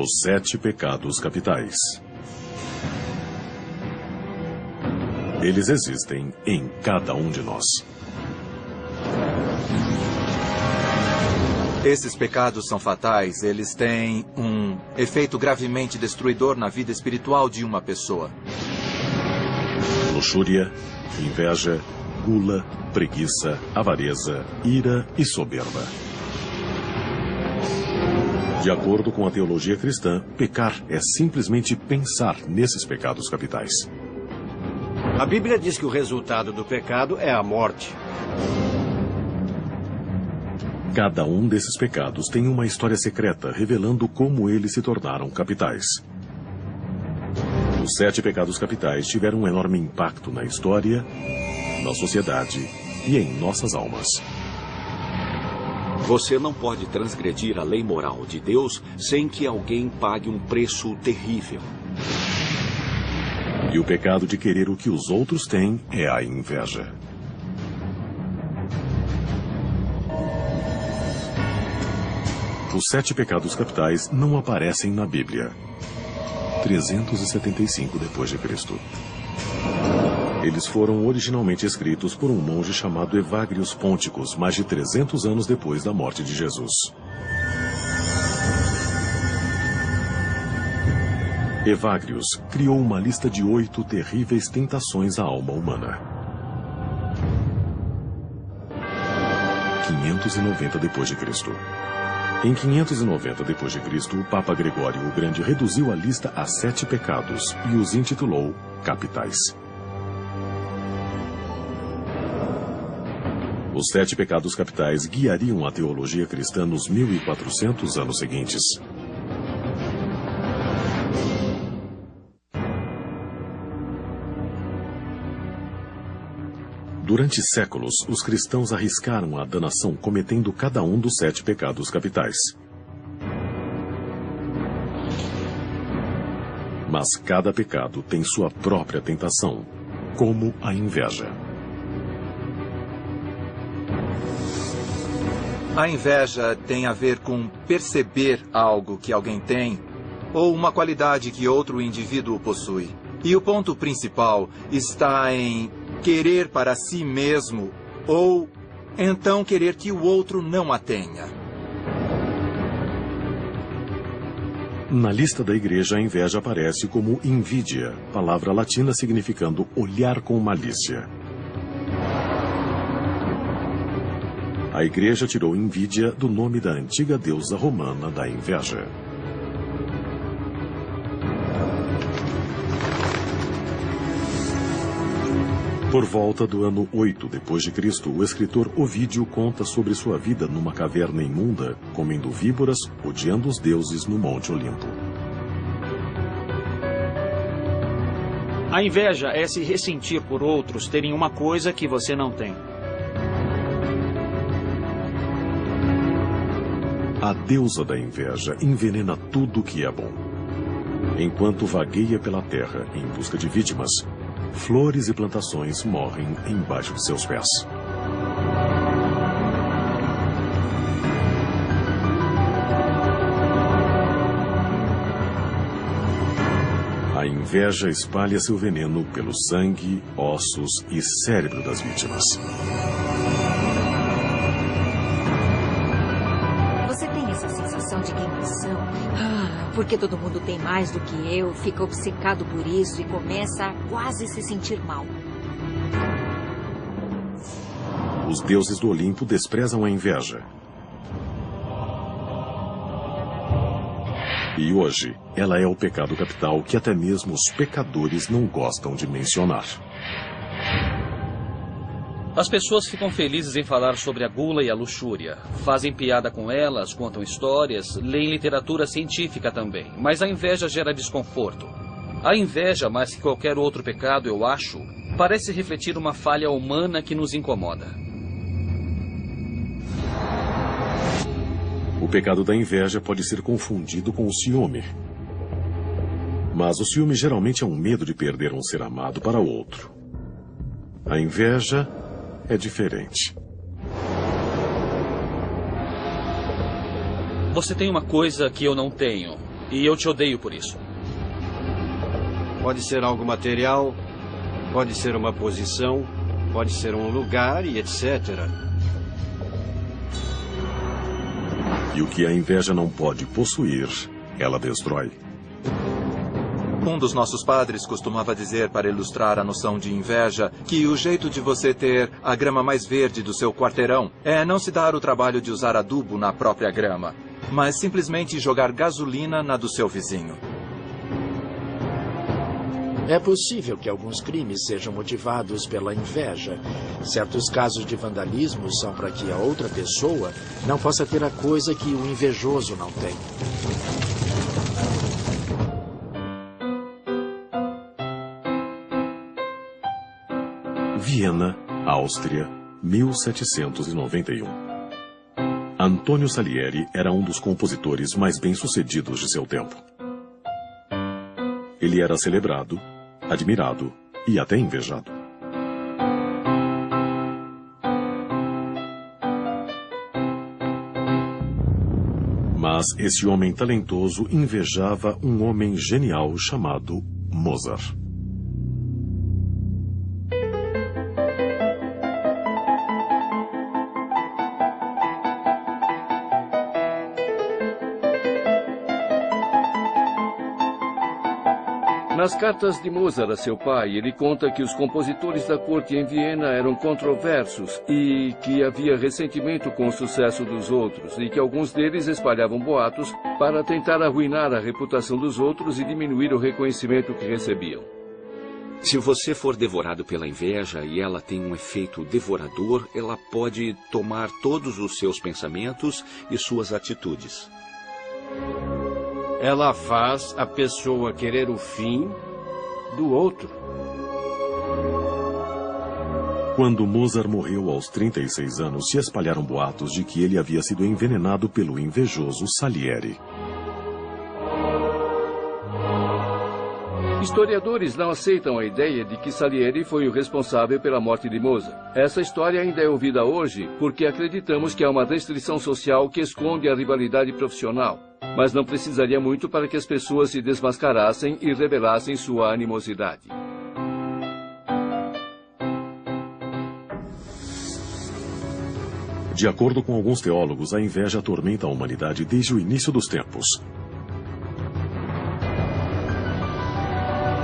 Os 7 pecados capitais. Eles existem em cada um de nós. Esses pecados são fatais, eles têm um efeito gravemente destruidor na vida espiritual de uma pessoa. Luxúria, inveja, gula, preguiça, avareza, ira e soberba. De acordo com a teologia cristã, pecar é simplesmente pensar nesses pecados capitais. A Bíblia diz que o resultado do pecado é a morte. Cada um desses pecados tem uma história secreta revelando como eles se tornaram capitais. Os 7 pecados capitais tiveram um enorme impacto na história, na sociedade e em nossas almas. Você não pode transgredir a lei moral de Deus sem que alguém pague um preço terrível. E o pecado de querer o que os outros têm é a inveja. Os 7 pecados capitais não aparecem na Bíblia. 375 depois de Cristo. Eles foram originalmente escritos por um monge chamado Evagrius Ponticus, mais de 300 anos depois da morte de Jesus. Evagrius criou uma lista de 8 terríveis tentações à alma humana. 590 depois de Cristo. Em 590 depois de Cristo, o Papa Gregório o Grande reduziu a lista a 7 pecados e os intitulou capitais. Os 7 pecados capitais guiariam a teologia cristã nos 1400 anos seguintes. Durante séculos, os cristãos arriscaram a danação cometendo cada um dos 7 pecados capitais. Mas cada pecado tem sua própria tentação, como a inveja. A inveja tem a ver com perceber algo que alguém tem ou uma qualidade que outro indivíduo possui. E o ponto principal está em querer para si mesmo ou então querer que o outro não a tenha. Na lista da igreja, a inveja aparece como invidia, palavra latina significando olhar com malícia. A igreja tirou invídia do nome da antiga deusa romana da inveja. Por volta do ano 8 depois de Cristo, o escritor Ovídio conta sobre sua vida numa caverna imunda, comendo víboras, odiando os deuses no Monte Olimpo. A inveja é se ressentir por outros terem uma coisa que você não tem. A deusa da inveja envenena tudo que é bom. Enquanto vagueia pela terra em busca de vítimas, flores e plantações morrem embaixo de seus pés. A inveja espalha seu veneno pelo sangue, ossos e cérebro das vítimas. Você tem essa sensação de queimação? Porque todo mundo tem mais do que eu, fica obcecado por isso e começa a quase se sentir mal. Os deuses do Olimpo desprezam a inveja. E hoje, ela é o pecado capital que até mesmo os pecadores não gostam de mencionar. As pessoas ficam felizes em falar sobre a gula e a luxúria. Fazem piada com elas, contam histórias, leem literatura científica também. Mas a inveja gera desconforto. A inveja, mais que qualquer outro pecado, eu acho, parece refletir uma falha humana que nos incomoda. O pecado da inveja pode ser confundido com o ciúme. Mas o ciúme geralmente é um medo de perder um ser amado para outro. A inveja é diferente. Você tem uma coisa que eu não tenho. E eu te odeio por isso. Pode ser algo material, pode ser uma posição, pode ser um lugar e etc. E o que a inveja não pode possuir, ela destrói. Um dos nossos padres costumava dizer, para ilustrar a noção de inveja, que o jeito de você ter a grama mais verde do seu quarteirão é não se dar o trabalho de usar adubo na própria grama, mas simplesmente jogar gasolina na do seu vizinho. É possível que alguns crimes sejam motivados pela inveja. Certos casos de vandalismo são para que a outra pessoa não possa ter a coisa que o invejoso não tem. Viena, Áustria, 1791. Antônio Salieri era um dos compositores mais bem-sucedidos de seu tempo. Ele era celebrado, admirado e até invejado. Mas esse homem talentoso invejava um homem genial chamado Mozart. Nas cartas de Mozart a seu pai, ele conta que os compositores da corte em Viena eram controversos e que havia ressentimento com o sucesso dos outros e que alguns deles espalhavam boatos para tentar arruinar a reputação dos outros e diminuir o reconhecimento que recebiam. Se você for devorado pela inveja e ela tem um efeito devorador, ela pode tomar todos os seus pensamentos e suas atitudes. Ela faz a pessoa querer o fim do outro. Quando Mozart morreu aos 36 anos, se espalharam boatos de que ele havia sido envenenado pelo invejoso Salieri. Historiadores não aceitam a ideia de que Salieri foi o responsável pela morte de Mozart. Essa história ainda é ouvida hoje porque acreditamos que há uma restrição social que esconde a rivalidade profissional. Mas não precisaria muito para que as pessoas se desmascarassem e revelassem sua animosidade. De acordo com alguns teólogos, a inveja atormenta a humanidade desde o início dos tempos.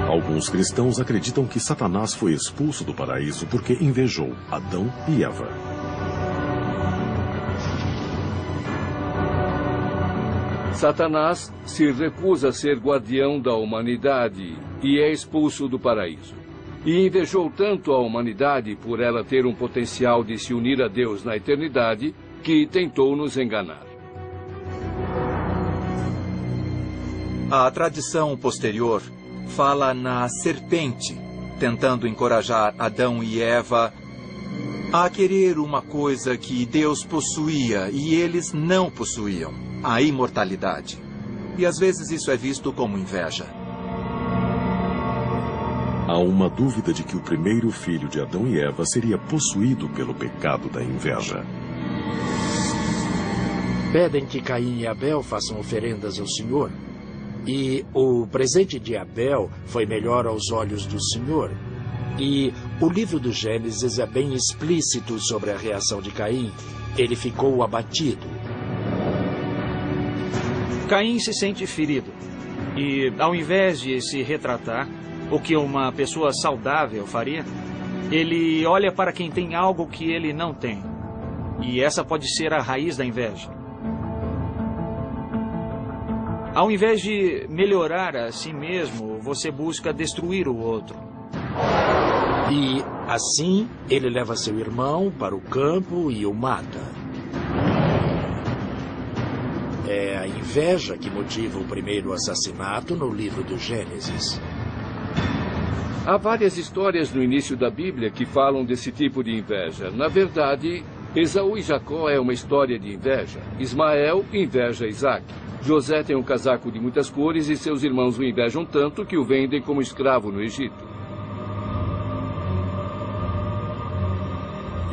Alguns cristãos acreditam que Satanás foi expulso do paraíso porque invejou Adão e Eva. Satanás se recusa a ser guardião da humanidade e é expulso do paraíso. E invejou tanto a humanidade por ela ter um potencial de se unir a Deus na eternidade que tentou nos enganar. A tradição posterior fala na serpente, tentando encorajar Adão e Eva a querer uma coisa que Deus possuía e eles não possuíam, a imortalidade. E às vezes isso é visto como inveja. Há uma dúvida de que o primeiro filho de Adão e Eva seria possuído pelo pecado da inveja. Pedem que Caim e Abel façam oferendas ao Senhor. E o presente de Abel foi melhor aos olhos do Senhor. E o livro do Gênesis é bem explícito sobre a reação de Caim. Ele ficou abatido. Caim se sente ferido. E, ao invés de se retratar, o que uma pessoa saudável faria, ele olha para quem tem algo que ele não tem. E essa pode ser a raiz da inveja. Ao invés de melhorar a si mesmo, você busca destruir o outro. E, assim, ele leva seu irmão para o campo e o mata. É a inveja que motiva o primeiro assassinato no livro do Gênesis. Há várias histórias no início da Bíblia que falam desse tipo de inveja. Na verdade, Esaú e Jacó é uma história de inveja. Ismael inveja Isaac. José tem um casaco de muitas cores e seus irmãos o invejam tanto que o vendem como escravo no Egito.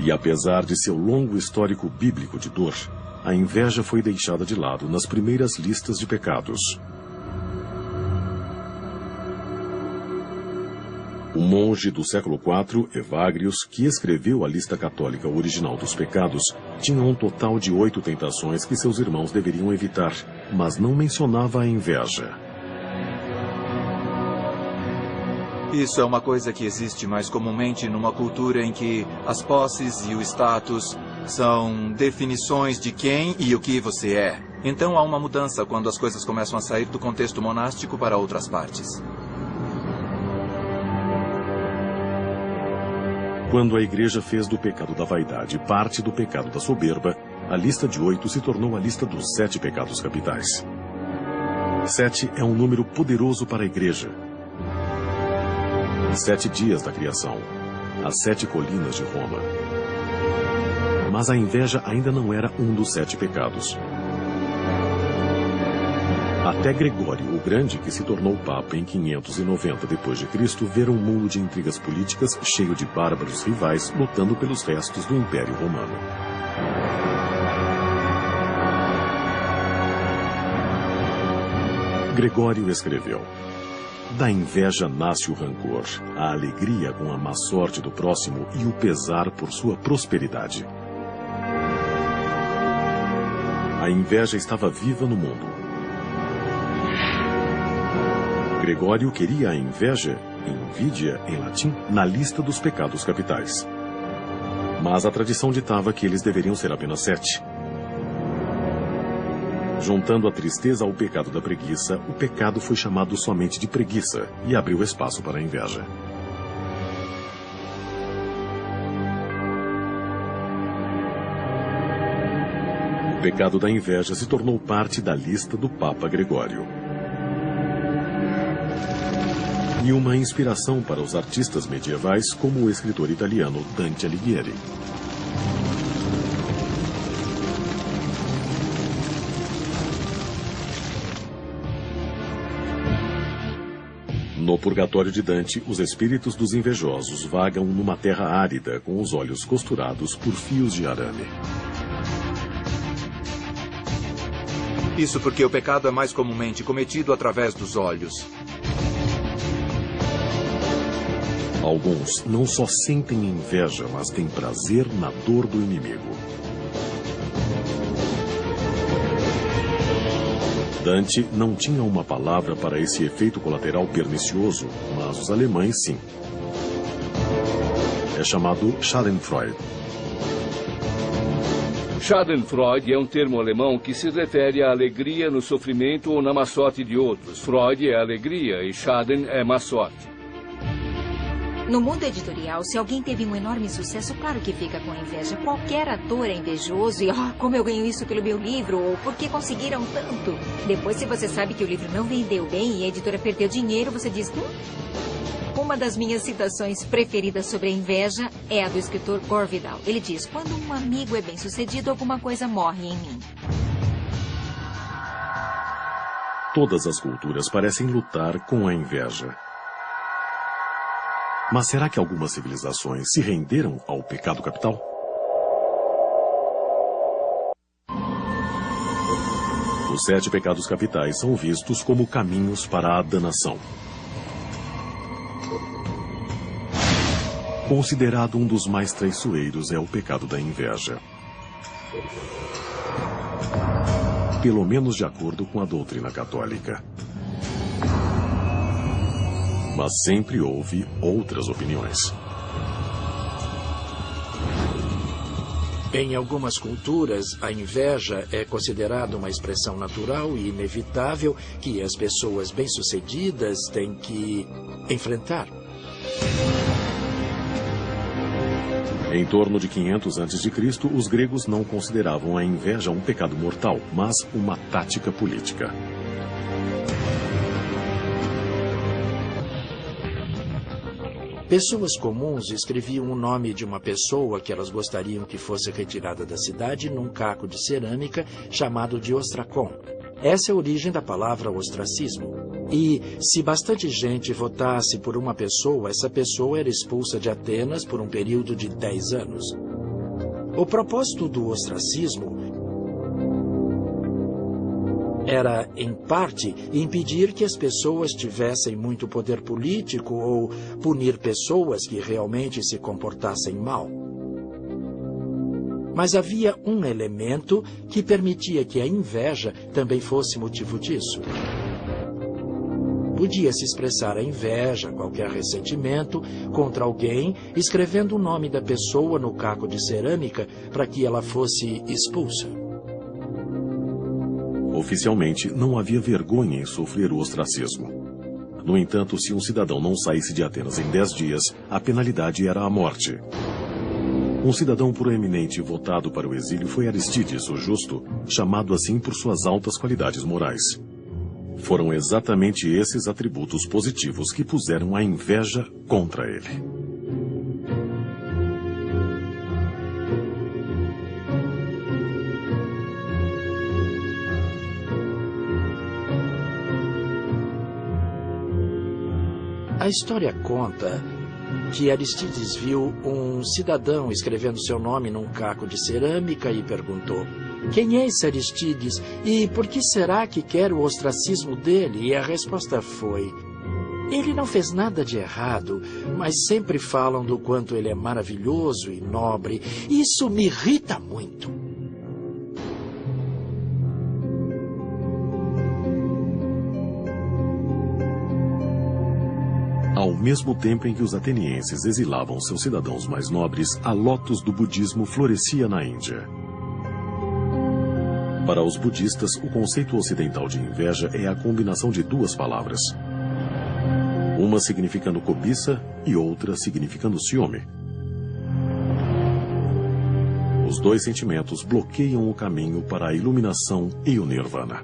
E apesar de seu longo histórico bíblico de dor, a inveja foi deixada de lado nas primeiras listas de pecados. O monge do século IV, Evagrius, que escreveu a lista católica original dos pecados, tinha um total de 8 tentações que seus irmãos deveriam evitar, mas não mencionava a inveja. Isso é uma coisa que existe mais comumente numa cultura em que as posses e o status são definições de quem e o que você é. Então há uma mudança quando as coisas começam a sair do contexto monástico para outras partes. Quando a igreja fez do pecado da vaidade parte do pecado da soberba, a lista de 8 se tornou a lista dos 7 pecados capitais. 7 é um número poderoso para a igreja. 7 dias da criação, as 7 colinas de Roma. Mas a inveja ainda não era um dos 7 pecados. Até Gregório o Grande, que se tornou papa em 590 d.C., ver um mundo de intrigas políticas cheio de bárbaros rivais lutando pelos restos do Império Romano. Gregório escreveu: da inveja nasce o rancor, a alegria com a má sorte do próximo e o pesar por sua prosperidade. A inveja estava viva no mundo. Gregório queria a inveja, invidia em latim, na lista dos pecados capitais. Mas a tradição ditava que eles deveriam ser apenas 7. Juntando a tristeza ao pecado da preguiça, o pecado foi chamado somente de preguiça e abriu espaço para a inveja. O pecado da inveja se tornou parte da lista do Papa Gregório. E uma inspiração para os artistas medievais, como o escritor italiano Dante Alighieri. No Purgatório de Dante, os espíritos dos invejosos vagam numa terra árida com os olhos costurados por fios de arame. Isso porque o pecado é mais comumente cometido através dos olhos. Alguns não só sentem inveja, mas têm prazer na dor do inimigo. Dante não tinha uma palavra para esse efeito colateral pernicioso, mas os alemães sim. É chamado Schadenfreude. Schadenfreude é um termo alemão que se refere à alegria no sofrimento ou na má sorte de outros. Freude é alegria e Schaden é má sorte. No mundo editorial, se alguém teve um enorme sucesso, claro que fica com inveja. Qualquer ator é invejoso e, como eu ganho isso pelo meu livro, ou por que conseguiram tanto? Depois, se você sabe que o livro não vendeu bem e a editora perdeu dinheiro, você diz, Uma das minhas citações preferidas sobre a inveja é a do escritor Gore Vidal. Ele diz, quando um amigo é bem-sucedido, alguma coisa morre em mim. Todas as culturas parecem lutar com a inveja. Mas será que algumas civilizações se renderam ao pecado capital? Os 7 pecados capitais são vistos como caminhos para a danação. Considerado um dos mais traiçoeiros é o pecado da inveja. Pelo menos de acordo com a doutrina católica. Mas sempre houve outras opiniões. Em algumas culturas, a inveja é considerada uma expressão natural e inevitável que as pessoas bem-sucedidas têm que enfrentar. Em torno de 500 a.C., os gregos não consideravam a inveja um pecado mortal, mas uma tática política. Pessoas comuns escreviam o nome de uma pessoa que elas gostariam que fosse retirada da cidade num caco de cerâmica chamado de ostracon. Essa é a origem da palavra ostracismo. E se bastante gente votasse por uma pessoa, essa pessoa era expulsa de Atenas por um período de 10 anos. O propósito do ostracismo era, em parte, impedir que as pessoas tivessem muito poder político ou punir pessoas que realmente se comportassem mal. Mas havia um elemento que permitia que a inveja também fosse motivo disso. Podia-se expressar a inveja, qualquer ressentimento, contra alguém, escrevendo o nome da pessoa no caco de cerâmica para que ela fosse expulsa. Oficialmente, não havia vergonha em sofrer o ostracismo. No entanto, se um cidadão não saísse de Atenas em 10 dias, a penalidade era a morte. Um cidadão proeminente votado para o exílio foi Aristides, o Justo, chamado assim por suas altas qualidades morais. Foram exatamente esses atributos positivos que puseram a inveja contra ele. A história conta que Aristides viu um cidadão escrevendo seu nome num caco de cerâmica e perguntou: "Quem é esse Aristides e por que será que quer o ostracismo dele?" E a resposta foi: "Ele não fez nada de errado, mas sempre falam do quanto ele é maravilhoso e nobre. Isso me irrita muito." Ao mesmo tempo em que os atenienses exilavam seus cidadãos mais nobres, a lótus do budismo florescia na Índia. Para os budistas, o conceito ocidental de inveja é a combinação de duas palavras. Uma significando cobiça e outra significando ciúme. Os dois sentimentos bloqueiam o caminho para a iluminação e o nirvana.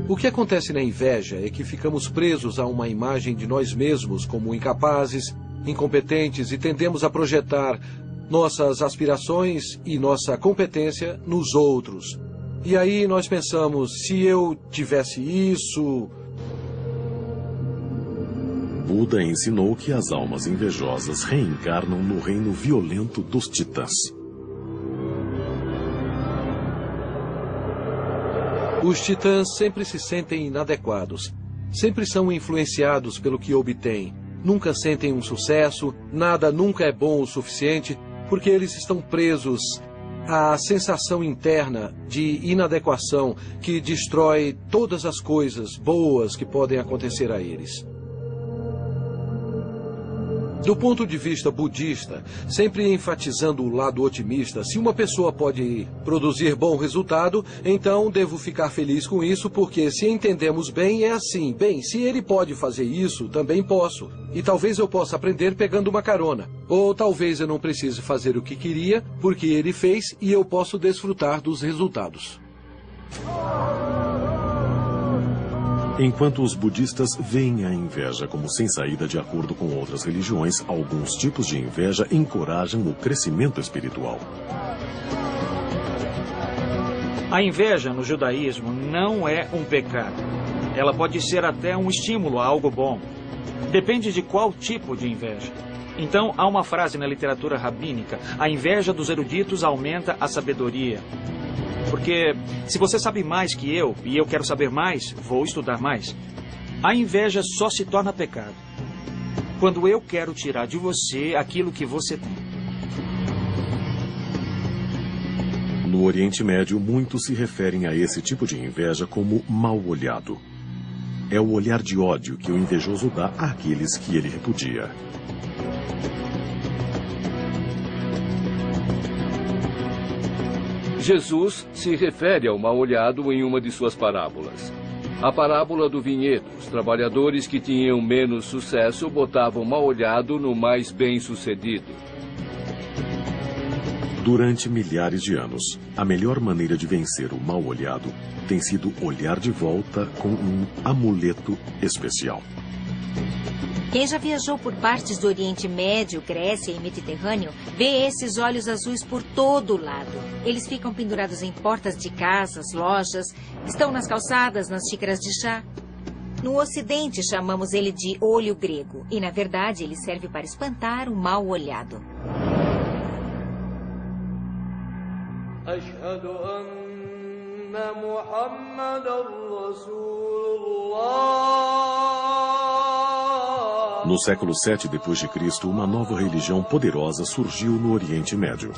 O que acontece na inveja é que ficamos presos a uma imagem de nós mesmos como incapazes, incompetentes e tendemos a projetar nossas aspirações e nossa competência nos outros. E aí nós pensamos, se eu tivesse isso... Buda ensinou que as almas invejosas reencarnam no reino violento dos titãs. Os titãs sempre se sentem inadequados. Sempre são influenciados pelo que obtêm. Nunca sentem um sucesso, nada nunca é bom o suficiente, porque eles estão presos à sensação interna de inadequação que destrói todas as coisas boas que podem acontecer a eles. Do ponto de vista budista, sempre enfatizando o lado otimista, se uma pessoa pode produzir bom resultado, então devo ficar feliz com isso, porque se entendemos bem, é assim. Bem, se ele pode fazer isso, também posso. E talvez eu possa aprender pegando uma carona. Ou talvez eu não precise fazer o que queria, porque ele fez e eu posso desfrutar dos resultados. Enquanto os budistas veem a inveja como sem saída de acordo com outras religiões, alguns tipos de inveja encorajam o crescimento espiritual. A inveja no judaísmo não é um pecado. Ela pode ser até um estímulo a algo bom. Depende de qual tipo de inveja. Então, há uma frase na literatura rabínica: a inveja dos eruditos aumenta a sabedoria. Porque se você sabe mais que eu, e eu quero saber mais, vou estudar mais. A inveja só se torna pecado quando eu quero tirar de você aquilo que você tem. No Oriente Médio, muitos se referem a esse tipo de inveja como mal-olhado. É o olhar de ódio que o invejoso dá àqueles que ele repudia. Jesus se refere ao mal-olhado em uma de suas parábolas. A parábola do vinhedo. Os trabalhadores que tinham menos sucesso botavam mal-olhado no mais bem-sucedido. Durante milhares de anos, a melhor maneira de vencer o mal-olhado tem sido olhar de volta com um amuleto especial. Quem já viajou por partes do Oriente Médio, Grécia e Mediterrâneo, vê esses olhos azuis por todo lado. Eles ficam pendurados em portas de casas, lojas, estão nas calçadas, nas xícaras de chá. No Ocidente, chamamos ele de olho grego, e na verdade ele serve para espantar o mal-olhado. أشهد أن No século VII d.C., uma nova religião poderosa surgiu no Oriente Médio.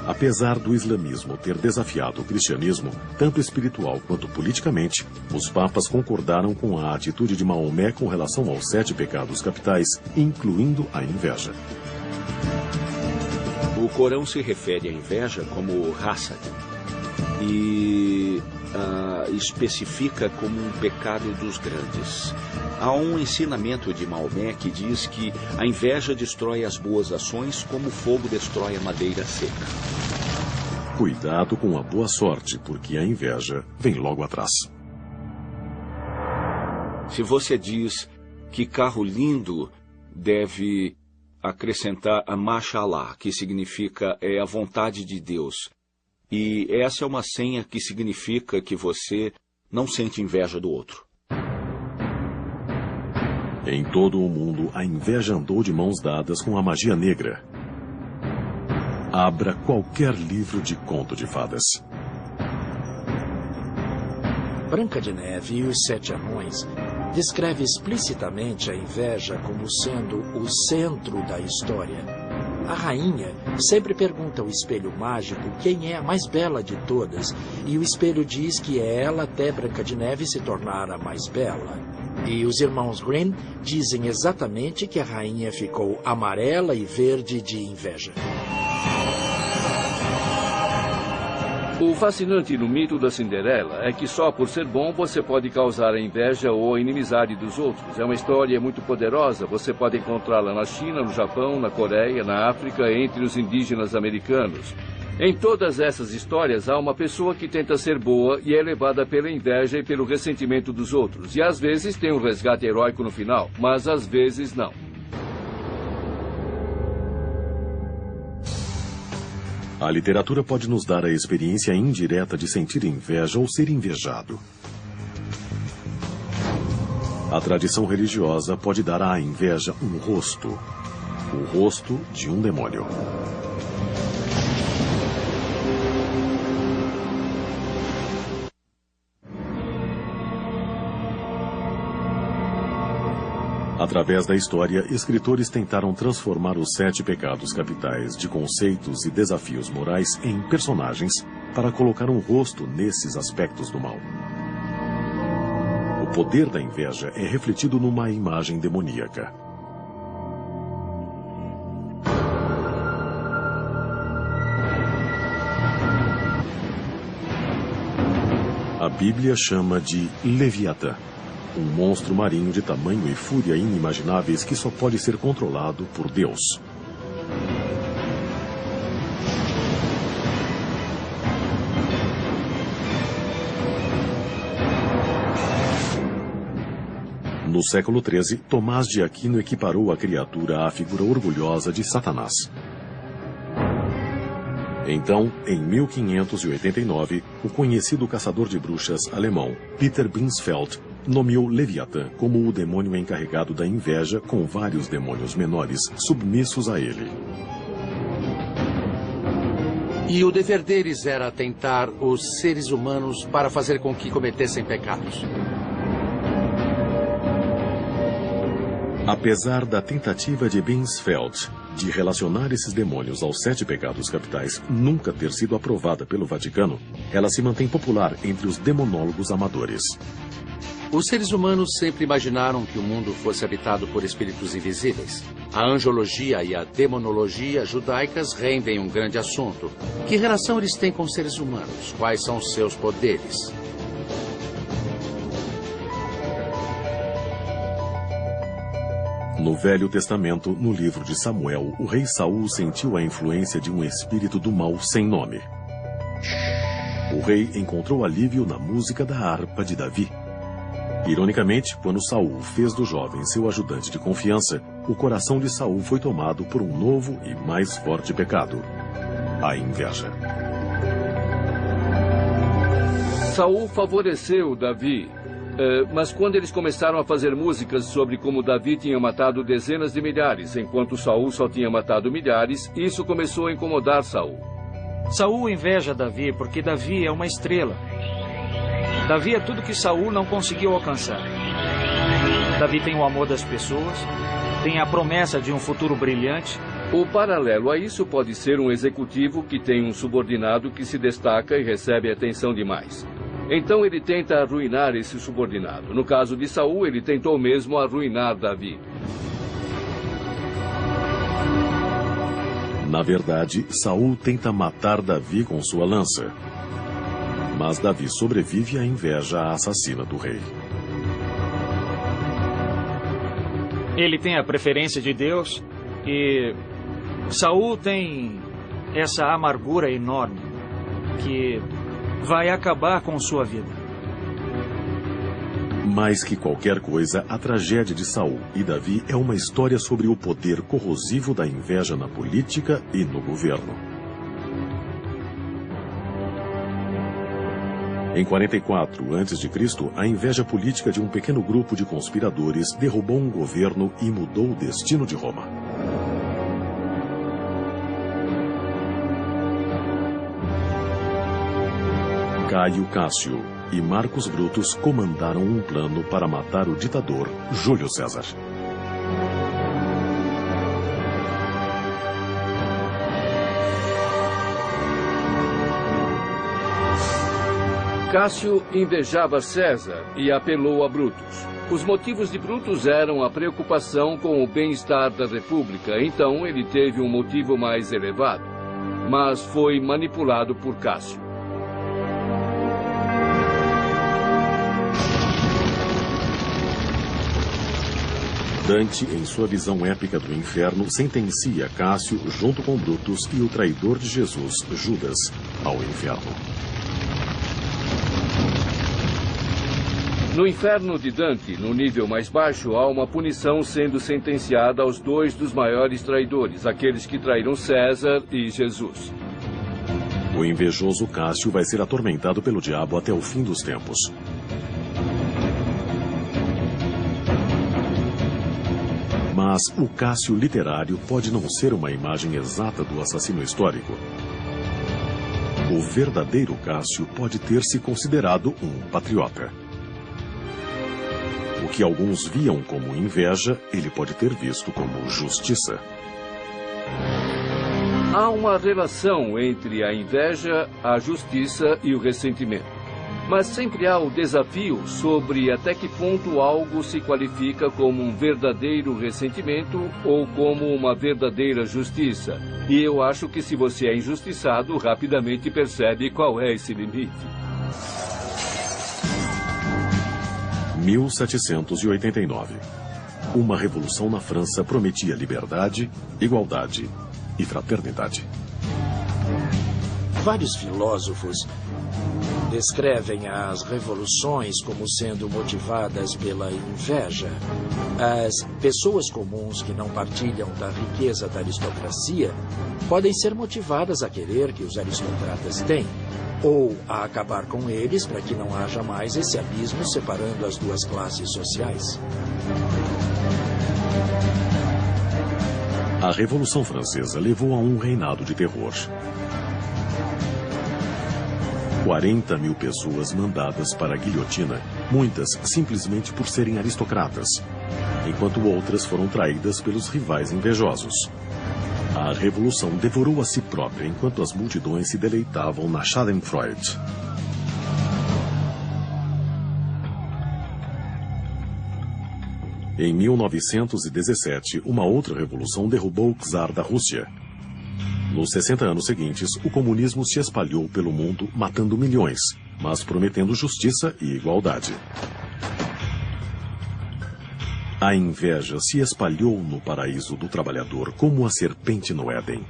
Apesar do islamismo ter desafiado o cristianismo, tanto espiritual quanto politicamente, os papas concordaram com a atitude de Maomé com relação aos 7 pecados capitais, incluindo a inveja. O Corão se refere à inveja como hasad e especifica como um pecado dos grandes. Há um ensinamento de Maomé que diz que a inveja destrói as boas ações como o fogo destrói a madeira seca. Cuidado com a boa sorte, porque a inveja vem logo atrás. Se você diz que carro lindo, deve acrescentar a Mashallah, que significa é a vontade de Deus. E essa é uma senha que significa que você não sente inveja do outro. Em todo o mundo, a inveja andou de mãos dadas com a magia negra. Abra qualquer livro de conto de fadas. Branca de Neve e os 7 Anões descreve explicitamente a inveja como sendo o centro da história. A rainha sempre pergunta ao espelho mágico quem é a mais bela de todas, e o espelho diz que é ela até Branca de Neve se tornar a mais bela. E os irmãos Grimm dizem exatamente que a rainha ficou amarela e verde de inveja. O fascinante no mito da Cinderela é que só por ser bom você pode causar a inveja ou a inimizade dos outros. É uma história muito poderosa, você pode encontrá-la na China, no Japão, na Coreia, na África, entre os indígenas americanos. Em todas essas histórias há uma pessoa que tenta ser boa e é levada pela inveja e pelo ressentimento dos outros. E às vezes tem um resgate heróico no final, mas às vezes não. A literatura pode nos dar a experiência indireta de sentir inveja ou ser invejado. A tradição religiosa pode dar à inveja um rosto. O rosto de um demônio. Através da história, escritores tentaram transformar os 7 pecados capitais de conceitos e desafios morais em personagens para colocar um rosto nesses aspectos do mal. O poder da inveja é refletido numa imagem demoníaca. A Bíblia chama de Leviatã. Um monstro marinho de tamanho e fúria inimagináveis que só pode ser controlado por Deus. No século XIII, Tomás de Aquino equiparou a criatura à figura orgulhosa de Satanás. Então, em 1589, o conhecido caçador de bruxas alemão Peter Binsfeld nomeou Leviatã como o demônio encarregado da inveja, com vários demônios menores submissos a ele. E o dever deles era tentar os seres humanos para fazer com que cometessem pecados. Apesar da tentativa de Binsfeld de relacionar esses demônios aos 7 pecados capitais nunca ter sido aprovada pelo Vaticano, ela se mantém popular entre os demonólogos amadores. Os seres humanos sempre imaginaram que o mundo fosse habitado por espíritos invisíveis. A angiologia e a demonologia judaicas rendem um grande assunto. Que relação eles têm com os seres humanos? Quais são os seus poderes? No Velho Testamento, no livro de Samuel, o rei Saul sentiu a influência de um espírito do mal sem nome. O rei encontrou alívio na música da harpa de Davi. Ironicamente, quando Saul fez do jovem seu ajudante de confiança, o coração de Saul foi tomado por um novo e mais forte pecado: a inveja. Saul favoreceu Davi, mas quando eles começaram a fazer músicas sobre como Davi tinha matado dezenas de milhares, enquanto Saul só tinha matado milhares, isso começou a incomodar Saul. Saul inveja Davi porque Davi é uma estrela. Davi é tudo que Saul não conseguiu alcançar. Davi tem o amor das pessoas, tem a promessa de um futuro brilhante. O paralelo a isso pode ser um executivo que tem um subordinado que se destaca e recebe atenção demais. Então ele tenta arruinar esse subordinado. No caso de Saul, ele tentou mesmo arruinar Davi. Na verdade, Saul tenta matar Davi com sua lança. Mas Davi sobrevive à inveja assassina do rei. Ele tem a preferência de Deus e Saul tem essa amargura enorme que vai acabar com sua vida. Mais que qualquer coisa, a tragédia de Saul e Davi é uma história sobre o poder corrosivo da inveja na política e no governo. Em 44 a.C., a inveja política de um pequeno grupo de conspiradores derrubou um governo e mudou o destino de Roma. Caio Cássio e Marcos Brutus comandaram um plano para matar o ditador Júlio César. Cássio invejava César e apelou a Brutus. Os motivos de Brutus eram a preocupação com o bem-estar da República, então ele teve um motivo mais elevado, mas foi manipulado por Cássio. Dante, em sua visão épica do inferno, sentencia Cássio, junto com Brutus e o traidor de Jesus, Judas, ao inferno. No inferno de Dante, no nível mais baixo, há uma punição sendo sentenciada aos dois dos maiores traidores, aqueles que traíram César e Jesus. O invejoso Cássio vai ser atormentado pelo diabo até o fim dos tempos. Mas o Cássio literário pode não ser uma imagem exata do assassino histórico. O verdadeiro Cássio pode ter se considerado um patriota. O que alguns viam como inveja, ele pode ter visto como justiça. Há uma relação entre a inveja, a justiça e o ressentimento. Mas sempre há o desafio sobre até que ponto algo se qualifica como um verdadeiro ressentimento ou como uma verdadeira justiça. E eu acho que se você é injustiçado, rapidamente percebe qual é esse limite. 1789. Uma revolução na França prometia liberdade, igualdade e fraternidade. Vários filósofos descrevem as revoluções como sendo motivadas pela inveja. As pessoas comuns que não partilham da riqueza da aristocracia podem ser motivadas a querer que os aristocratas têm, ou a acabar com eles para que não haja mais esse abismo separando as duas classes sociais. A Revolução Francesa levou a um reinado de terror. 40 mil pessoas mandadas para a guilhotina, muitas simplesmente por serem aristocratas, enquanto outras foram traídas pelos rivais invejosos. A revolução devorou a si própria enquanto as multidões se deleitavam na Schadenfreude. Em 1917, uma outra revolução derrubou o czar da Rússia. Nos 60 anos seguintes, o comunismo se espalhou pelo mundo, matando milhões, mas prometendo justiça e igualdade. A inveja se espalhou no paraíso do trabalhador como a serpente no Éden.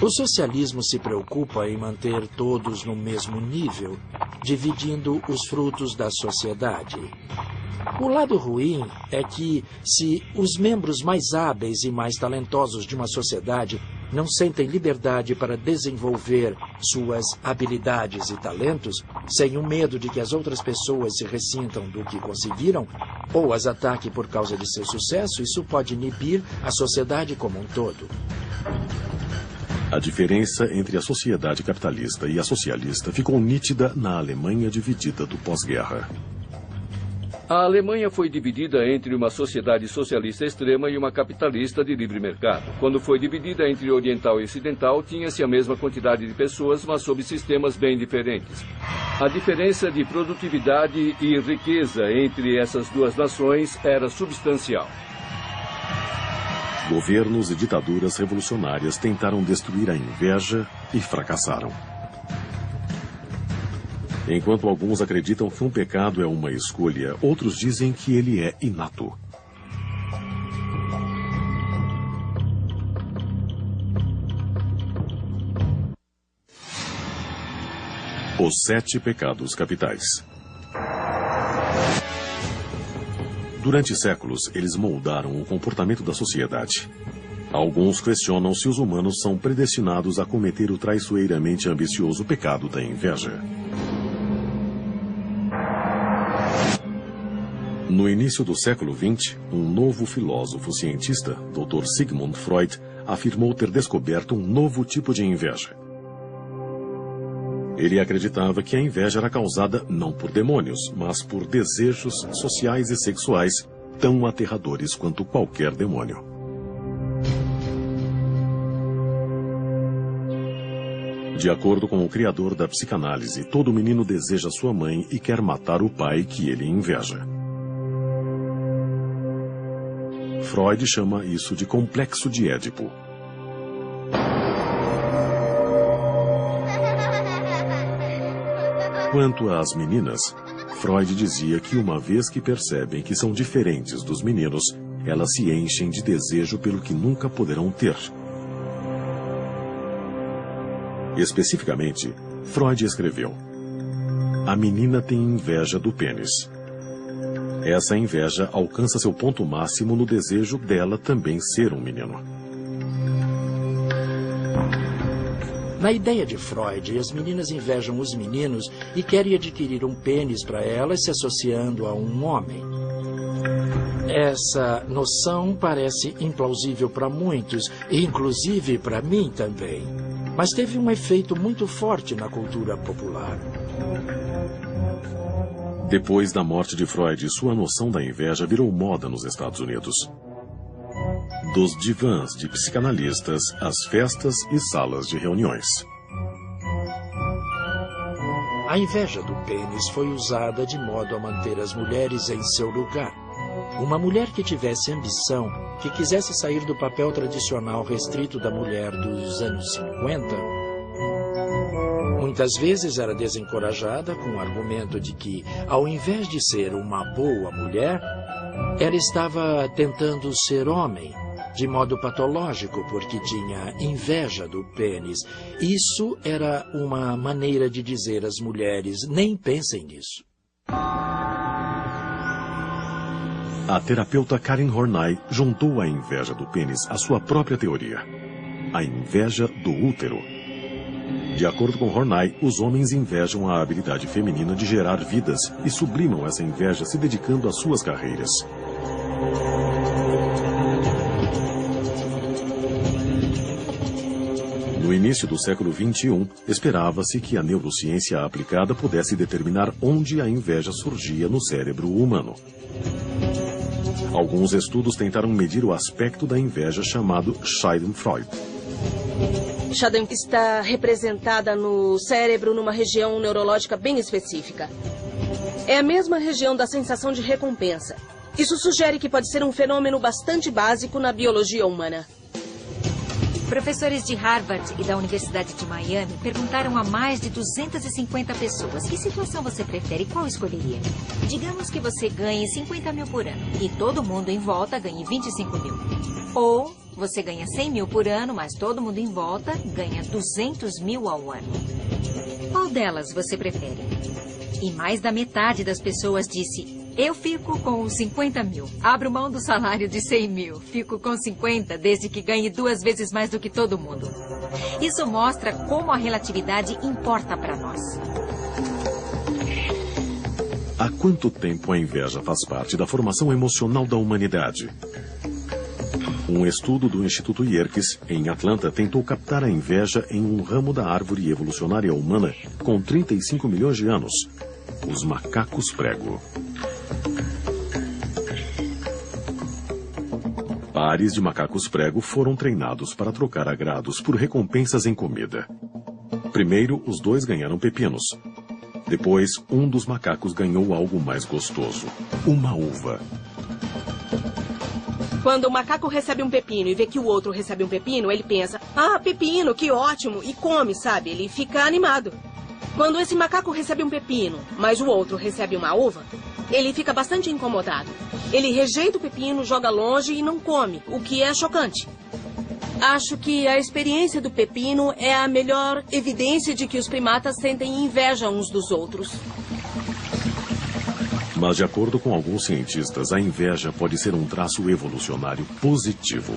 O socialismo se preocupa em manter todos no mesmo nível, dividindo os frutos da sociedade. O lado ruim é que, se os membros mais hábeis e mais talentosos de uma sociedade não sentem liberdade para desenvolver suas habilidades e talentos, sem o medo de que as outras pessoas se ressintam do que conseguiram, ou as ataquem por causa de seu sucesso, isso pode inibir a sociedade como um todo. A diferença entre a sociedade capitalista e a socialista ficou nítida na Alemanha dividida do pós-guerra. A Alemanha foi dividida entre uma sociedade socialista extrema e uma capitalista de livre mercado. Quando foi dividida entre oriental e ocidental, tinha-se a mesma quantidade de pessoas, mas sob sistemas bem diferentes. A diferença de produtividade e riqueza entre essas duas nações era substancial. Governos e ditaduras revolucionárias tentaram destruir a inveja e fracassaram. Enquanto alguns acreditam que um pecado é uma escolha, outros dizem que ele é inato. Os 7 pecados capitais. Durante séculos, eles moldaram o comportamento da sociedade. Alguns questionam se os humanos são predestinados a cometer o traiçoeiramente ambicioso pecado da inveja. No início do século XX, um novo filósofo cientista, Dr. Sigmund Freud, afirmou ter descoberto um novo tipo de inveja. Ele acreditava que a inveja era causada não por demônios, mas por desejos sociais e sexuais tão aterradores quanto qualquer demônio. De acordo com o criador da psicanálise, todo menino deseja sua mãe e quer matar o pai que ele inveja. Freud chama isso de complexo de Édipo. Quanto às meninas, Freud dizia que uma vez que percebem que são diferentes dos meninos, elas se enchem de desejo pelo que nunca poderão ter. Especificamente, Freud escreveu: a menina tem inveja do pênis. Essa inveja alcança seu ponto máximo no desejo dela também ser um menino. Na ideia de Freud, as meninas invejam os meninos e querem adquirir um pênis para elas se associando a um homem. Essa noção parece implausível para muitos, inclusive para mim também. Mas teve um efeito muito forte na cultura popular. Depois da morte de Freud, sua noção da inveja virou moda nos Estados Unidos. Dos divãs de psicanalistas às festas e salas de reuniões. A inveja do pênis foi usada de modo a manter as mulheres em seu lugar. Uma mulher que tivesse ambição, que quisesse sair do papel tradicional restrito da mulher dos anos 50, muitas vezes era desencorajada com o argumento de que, ao invés de ser uma boa mulher, ela estava tentando ser homem, de modo patológico, porque tinha inveja do pênis. Isso era uma maneira de dizer às mulheres: nem pensem nisso. A terapeuta Karen Horney juntou a inveja do pênis à sua própria teoria: a inveja do útero. De acordo com Horney, os homens invejam a habilidade feminina de gerar vidas e sublimam essa inveja se dedicando às suas carreiras. No início do século XXI, esperava-se que a neurociência aplicada pudesse determinar onde a inveja surgia no cérebro humano. Alguns estudos tentaram medir o aspecto da inveja chamado Schadenfreude. Schadenfreude está representada no cérebro numa região neurológica bem específica. É a mesma região da sensação de recompensa. Isso sugere que pode ser um fenômeno bastante básico na biologia humana. Professores de Harvard e da Universidade de Miami perguntaram a mais de 250 pessoas: que situação você prefere e qual escolheria? Digamos que você ganhe 50 mil por ano e todo mundo em volta ganhe 25 mil. Ou você ganha 100 mil por ano, mas todo mundo em volta ganha 200 mil ao ano. Qual delas você prefere? E mais da metade das pessoas disse: Eu fico com 50 mil. Abro mão do salário de 100 mil. Fico com 50 desde que ganhe 2 vezes mais do que todo mundo. Isso mostra como a relatividade importa para nós. Há quanto tempo a inveja faz parte da formação emocional da humanidade? Um estudo do Instituto Yerkes, em Atlanta, tentou captar a inveja em um ramo da árvore evolucionária humana com 35 milhões de anos, os macacos prego. Pares de macacos prego foram treinados para trocar agrados por recompensas em comida. Primeiro, os dois ganharam pepinos. Depois, um dos macacos ganhou algo mais gostoso, uma uva. Quando o macaco recebe um pepino e vê que o outro recebe um pepino, ele pensa, ah, pepino, que ótimo, e come, sabe? Ele fica animado. Quando esse macaco recebe um pepino, mas o outro recebe uma uva, ele fica bastante incomodado. Ele rejeita o pepino, joga longe e não come, o que é chocante. Acho que a experiência do pepino é a melhor evidência de que os primatas sentem inveja uns dos outros. Mas, de acordo com alguns cientistas, a inveja pode ser um traço evolucionário positivo.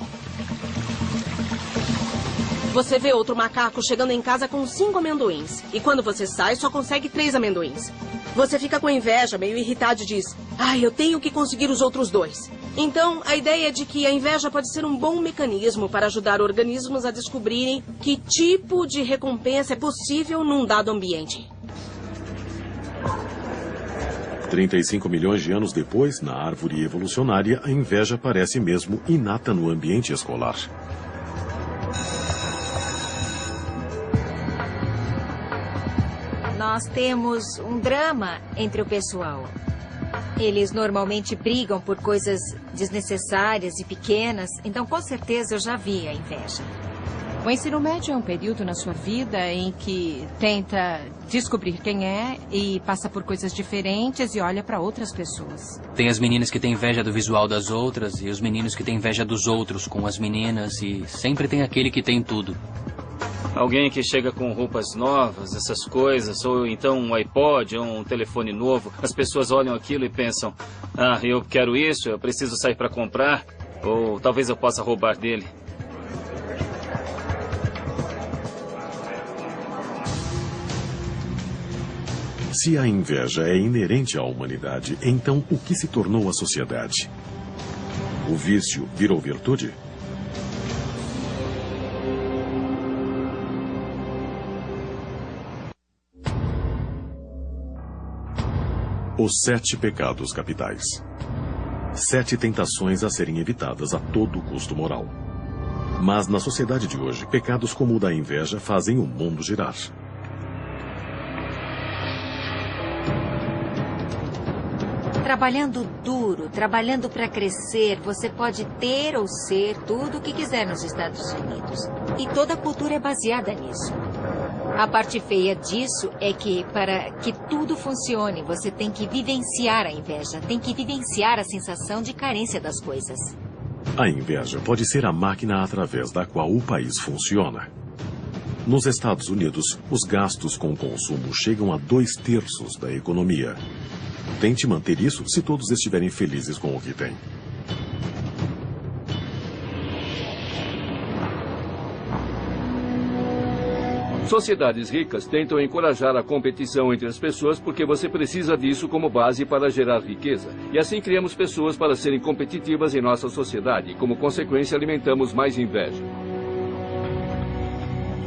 Você vê outro macaco chegando em casa com 5 amendoins. E quando você sai, só consegue 3 amendoins. Você fica com inveja, meio irritado e diz, eu tenho que conseguir os outros 2. Então, a ideia é de que a inveja pode ser um bom mecanismo para ajudar organismos a descobrirem que tipo de recompensa é possível num dado ambiente. 35 milhões de anos depois, na árvore evolucionária, a inveja parece mesmo inata no ambiente escolar. Nós temos um drama entre o pessoal. Eles normalmente brigam por coisas desnecessárias e pequenas, então com certeza eu já vi a inveja. O ensino médio é um período na sua vida em que tenta descobrir quem é e passa por coisas diferentes e olha para outras pessoas. Tem as meninas que têm inveja do visual das outras e os meninos que têm inveja dos outros com as meninas e sempre tem aquele que tem tudo. Alguém que chega com roupas novas, essas coisas, ou então um iPod ou um telefone novo. As pessoas olham aquilo e pensam, eu quero isso, eu preciso sair para comprar, ou talvez eu possa roubar dele. Se a inveja é inerente à humanidade, então o que se tornou a sociedade? O vício virou virtude? Os 7 pecados capitais. 7 tentações a serem evitadas a todo custo moral. Mas na sociedade de hoje, pecados como o da inveja fazem o mundo girar. Trabalhando duro, trabalhando para crescer, você pode ter ou ser tudo o que quiser nos Estados Unidos. E toda a cultura é baseada nisso. A parte feia disso é que, para que tudo funcione, você tem que vivenciar a inveja, tem que vivenciar a sensação de carência das coisas. A inveja pode ser a máquina através da qual o país funciona. Nos Estados Unidos, os gastos com consumo chegam a 2/3 da economia. Tente manter isso se todos estiverem felizes com o que têm. Sociedades ricas tentam encorajar a competição entre as pessoas porque você precisa disso como base para gerar riqueza. E assim criamos pessoas para serem competitivas em nossa sociedade e, como consequência, alimentamos mais inveja.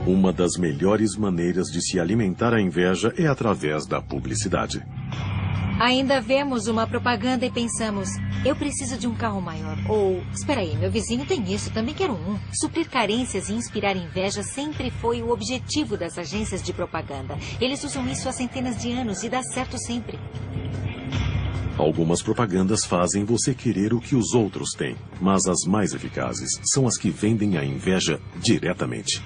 Uma das melhores maneiras de se alimentar a inveja é através da publicidade. Ainda vemos uma propaganda e pensamos, eu preciso de um carro maior. Ou, espera aí, meu vizinho tem isso, também quero um. Suprir carências e inspirar inveja sempre foi o objetivo das agências de propaganda. Eles usam isso há centenas de anos e dá certo sempre. Algumas propagandas fazem você querer o que os outros têm, mas as mais eficazes são as que vendem a inveja diretamente.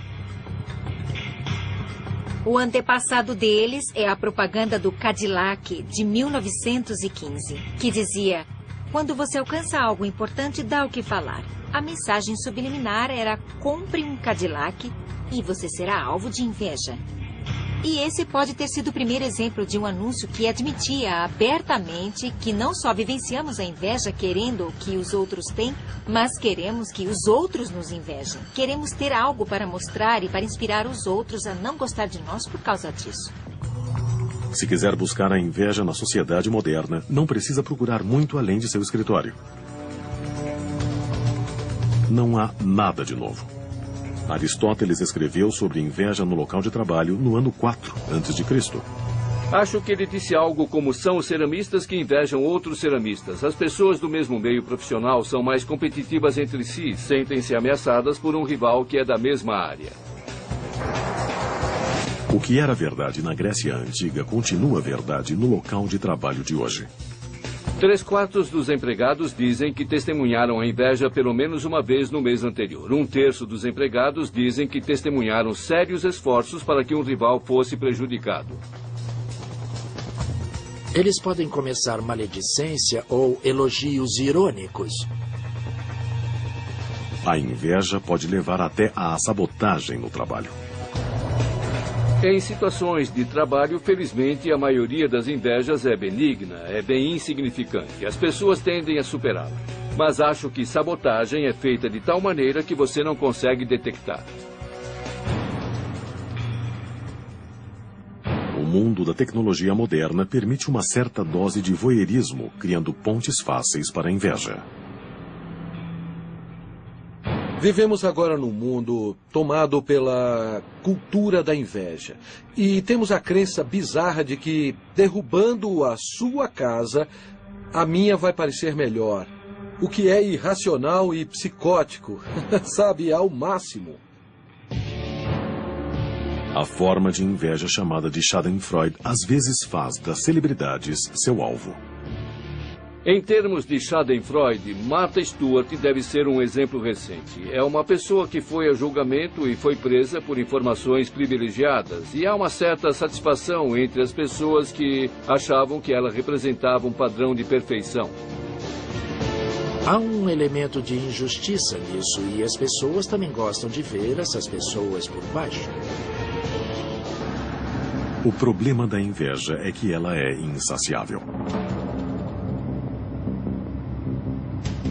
O antepassado deles é a propaganda do Cadillac de 1915, que dizia, quando você alcança algo importante, dá o que falar. A mensagem subliminar era, compre um Cadillac e você será alvo de inveja. E esse pode ter sido o primeiro exemplo de um anúncio que admitia abertamente que não só vivenciamos a inveja querendo o que os outros têm, mas queremos que os outros nos invejem. Queremos ter algo para mostrar e para inspirar os outros a não gostar de nós por causa disso. Se quiser buscar a inveja na sociedade moderna, não precisa procurar muito além de seu escritório. Não há nada de novo. Aristóteles escreveu sobre inveja no local de trabalho no ano 4 a.C. Acho que ele disse algo como: são os ceramistas que invejam outros ceramistas. As pessoas do mesmo meio profissional são mais competitivas entre si, sentem-se ameaçadas por um rival que é da mesma área. O que era verdade na Grécia Antiga continua verdade no local de trabalho de hoje. 3/4 dos empregados dizem que testemunharam a inveja pelo menos uma vez no mês anterior. 1/3 dos empregados dizem que testemunharam sérios esforços para que um rival fosse prejudicado. Eles podem começar maledicência ou elogios irônicos. A inveja pode levar até à sabotagem no trabalho. Em situações de trabalho, felizmente, a maioria das invejas é benigna, é bem insignificante. As pessoas tendem a superá-la. Mas acho que sabotagem é feita de tal maneira que você não consegue detectar. O mundo da tecnologia moderna permite uma certa dose de voyeurismo, criando pontes fáceis para a inveja. Vivemos agora num mundo tomado pela cultura da inveja. E temos a crença bizarra de que, derrubando a sua casa, a minha vai parecer melhor. O que é irracional e psicótico, sabe, ao máximo. A forma de inveja chamada de Schadenfreude às vezes faz das celebridades seu alvo. Em termos de Schadenfreude, Martha Stewart deve ser um exemplo recente. É uma pessoa que foi a julgamento e foi presa por informações privilegiadas. E há uma certa satisfação entre as pessoas que achavam que ela representava um padrão de perfeição. Há um elemento de injustiça nisso e as pessoas também gostam de ver essas pessoas por baixo. O problema da inveja é que ela é insaciável.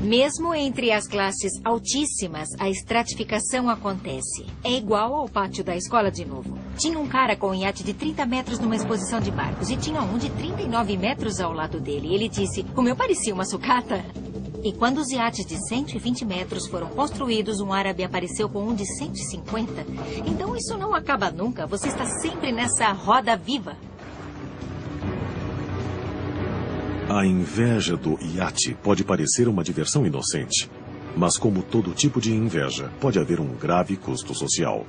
Mesmo entre as classes altíssimas, a estratificação acontece. É igual ao pátio da escola de novo. Tinha um cara com um iate de 30 metros numa exposição de barcos e tinha um de 39 metros ao lado dele. Ele disse, o meu parecia uma sucata. E quando os iates de 120 metros foram construídos, um árabe apareceu com um de 150. Então isso não acaba nunca. Você está sempre nessa roda viva. A inveja do iate pode parecer uma diversão inocente, mas como todo tipo de inveja, pode haver um grave custo social.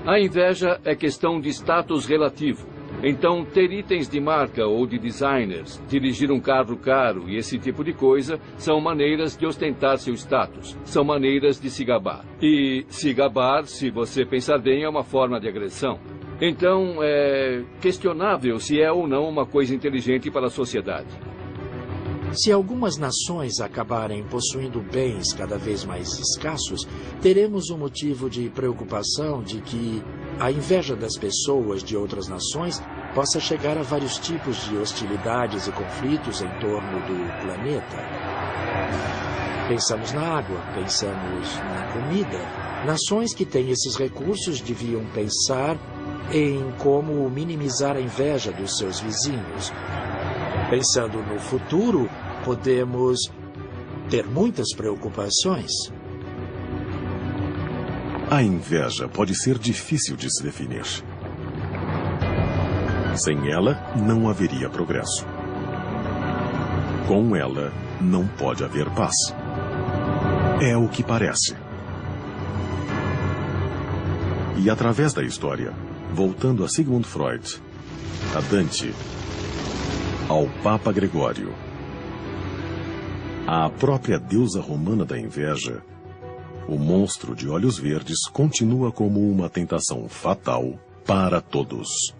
A inveja é questão de status relativo. Então, ter itens de marca ou de designers, dirigir um carro caro e esse tipo de coisa são maneiras de ostentar seu status, são maneiras de se gabar. E se gabar, se você pensar bem, é uma forma de agressão. Então, é questionável se é ou não uma coisa inteligente para a sociedade. Se algumas nações acabarem possuindo bens cada vez mais escassos, teremos um motivo de preocupação de que a inveja das pessoas de outras nações possa chegar a vários tipos de hostilidades e conflitos em torno do planeta. Pensamos na água, pensamos na comida. Nações que têm esses recursos deviam pensar em como minimizar a inveja dos seus vizinhos. Pensando no futuro, podemos ter muitas preocupações. A inveja pode ser difícil de se definir. Sem ela, não haveria progresso. Com ela, não pode haver paz. É o que parece. E através da história, voltando a Sigmund Freud, a Dante, ao Papa Gregório, à própria deusa romana da inveja, o monstro de olhos verdes continua como uma tentação fatal para todos.